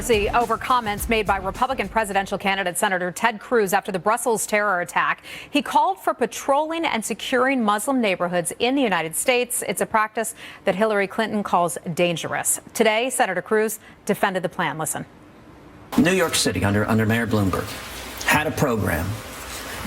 Controversy over comments made by Republican presidential candidate Senator Ted Cruz after the Brussels terror attack. He called for patrolling and securing Muslim neighborhoods in the United States. It's a practice that Hillary Clinton calls dangerous. Today, Senator Cruz defended the plan. Listen. New York City, under Mayor Bloomberg, had a program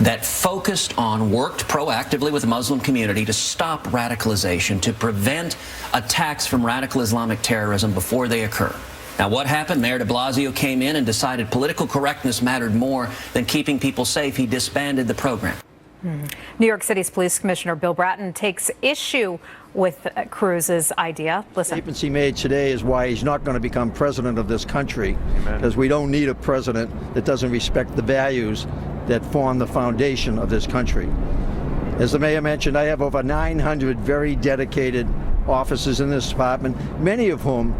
that focused on, worked proactively with the Muslim community to stop radicalization, to prevent attacks from radical Islamic terrorism before they occur. Now, what happened? Mayor de Blasio came in and decided political correctness mattered more than keeping people safe. He disbanded the program. New York City's Police Commissioner Bill Bratton takes issue with Cruz's idea. Listen. The statements he made today is why he's not going to become president of this country, because we don't need a president that doesn't respect the values that form the foundation of this country. As the mayor mentioned, I have over 900 very dedicated officers in this department, many of whom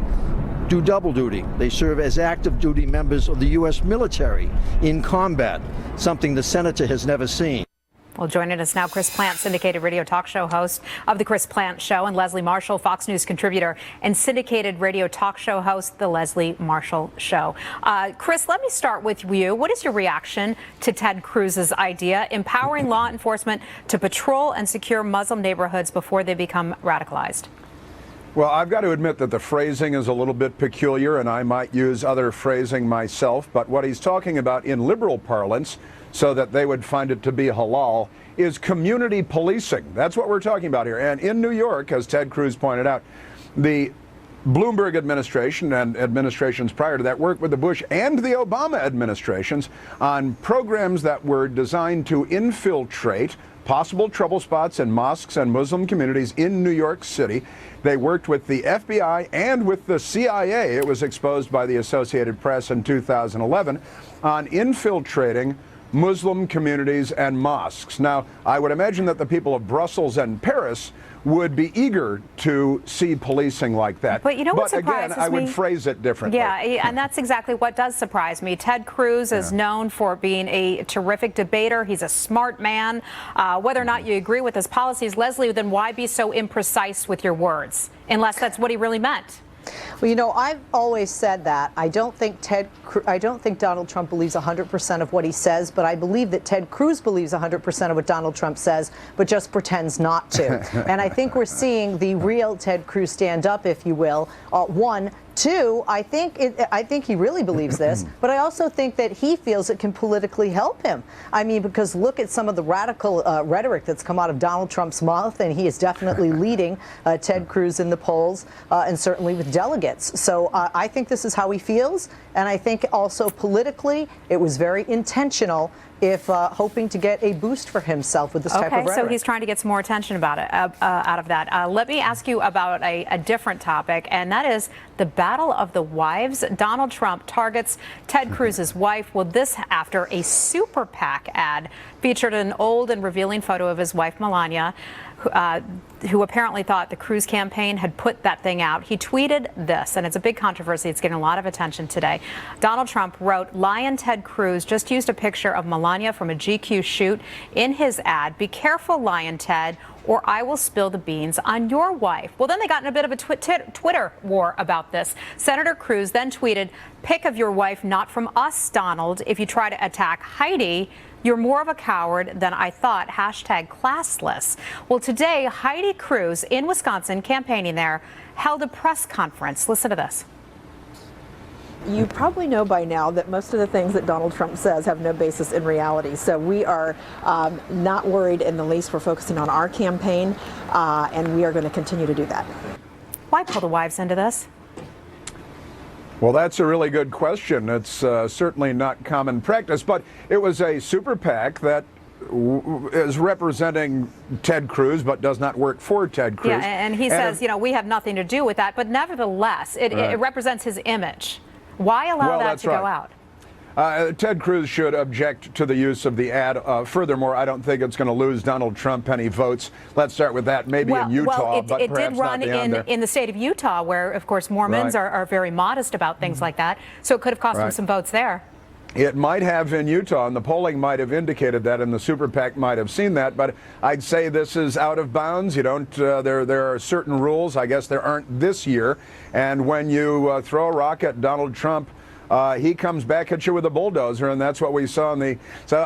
do double duty. They serve as active duty members of the U.S. military in combat, something the senator has never seen. Well, joining us now, Chris Plante, syndicated radio talk show host of The Chris Plante Show, and Leslie Marshall, Fox News contributor and syndicated radio talk show host, The Leslie Marshall Show. Chris, let me start with you. What is your reaction to Ted Cruz's idea, empowering law enforcement to patrol and secure Muslim neighborhoods before they become radicalized? Well, I've got to admit that the phrasing is a little bit peculiar, and I might use other phrasing myself, but what he's talking about in liberal parlance, so that they would find it to be halal, is community policing. That's what we're talking about here. And in New York, as Ted Cruz pointed out, the Bloomberg administration and administrations prior to that worked with the Bush and the Obama administrations on programs that were designed to infiltrate possible trouble spots in mosques and Muslim communities in New York City. They worked with the FBI and with the CIA. It was exposed by the Associated Press in 2011 on infiltrating Muslim communities and mosques. Now, I would imagine that the people of Brussels and Paris would be eager to see policing like that. But you know what surprises again, I would phrase it differently. Yeah, and that's exactly what does surprise me. Ted Cruz is known for being a terrific debater. He's a smart man. Whether or not you agree with his policies, Leslie, then why be so imprecise with your words, unless that's what he really meant? Well, you know, I've always said that. I don't think Donald Trump believes 100% of what he says, but I believe that Ted Cruz believes 100% of what Donald Trump says, but just pretends not to. And I think we're seeing the real Ted Cruz stand up, if you will. One. Two, I think he really believes this, but I also think that he feels it can politically help him. I mean, because look at some of the radical rhetoric that's come out of Donald Trump's mouth, and he is definitely leading Ted Cruz in the polls, and certainly with delegates. So I think this is how he feels, and I think also politically it was very intentional, if hoping to get a boost for himself with this type of rhetoric. So he's trying to get some more attention about it, out of that. Let me ask you about a different topic, and that is the battle of the wives. Donald Trump targets Ted Cruz's wife. Well, this after a super PAC ad featured an old and revealing photo of his wife, Melania, who apparently thought the Cruz campaign had put that thing out. He tweeted this, and it's a big controversy. It's getting a lot of attention today. Donald Trump wrote, "Lion Ted Cruz just used a picture of Melania from a GQ shoot in his ad. Be careful, Lion Ted, or I will spill the beans on your wife." Well, then they got in a bit of a Twitter war about this. Senator Cruz then tweeted, "Pic of your wife, not from us, Donald. If you try to attack Heidi, you're more of a coward than I thought. Hashtag classless." Well, today, Heidi Cruz in Wisconsin, campaigning there, held a press conference. Listen to this. You probably know by now that most of the things that Donald Trump says have no basis in reality. So we are not worried in the least. We're focusing on our campaign, and we are going to continue to do that. Why pull the wives into this? Well, that's a really good question. It's certainly not common practice, but it was a super PAC that is representing Ted Cruz, but does not work for Ted Cruz. Yeah, and he says, you know, we have nothing to do with that, but nevertheless, it represents his image. Why allow that to go out? Ted Cruz should object to the use of the ad. Furthermore, I don't think it's going to lose Donald Trump any votes. Let's start with that. Maybe in Utah, but it perhaps did run not beyond there. in the state of Utah, where, of course, Mormons are very modest about things like that. So it could have cost him some votes there. It might have in Utah, and the polling might have indicated that, and the super PAC might have seen that. But I'd say this is out of bounds. You don't. There are certain rules. I guess there aren't this year. And when you throw a rock at Donald Trump he comes back at you with a bulldozer, and that's what we saw in the. So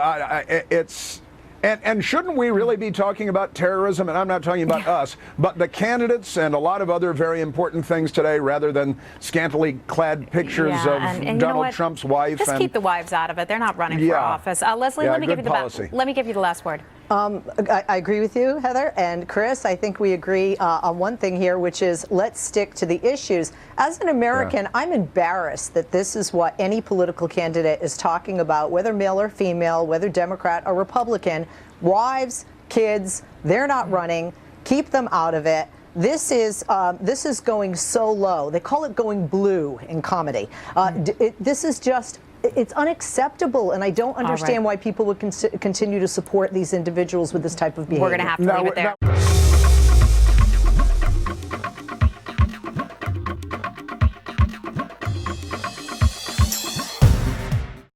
it's. And shouldn't we really be talking about terrorism? And I'm not talking about us, but the candidates and a lot of other very important things today, rather than scantily clad pictures of and Donald Trump's wife. Just keep the wives out of it. They're not running for office. Leslie, let me give you the last word. I agree with you, Heather, and Chris. I think we agree on one thing here, which is let's stick to the issues. As an American, I'm embarrassed that this is what any political candidate is talking about, whether male or female, whether Democrat or Republican. Wives, kids, they're not running. Keep them out of it. This is going so low. They call it going blue in comedy. This is just. It's unacceptable, and I don't understand why people would continue to support these individuals with this type of behavior. We're going to have to leave it there.